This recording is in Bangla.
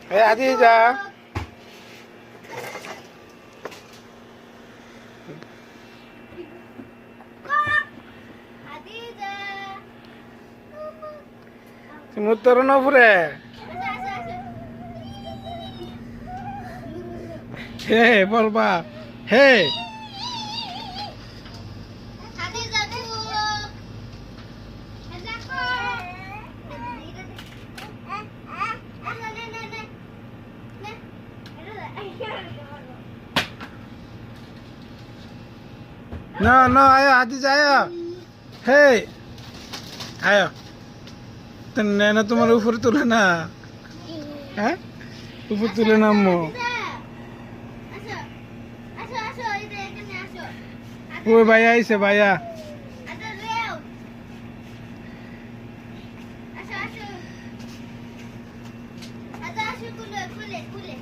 এই আদিজা তুমি উত্তর না ফুরে হে বলবা হে No, no, ayo, Hadiz, ayo. Hey, ayo. Nena তোমার উপরে তুলে না হ্যাঁ উপরে তুলে নামো ওই ভাইয়া আইছে ভাইয়া খুলে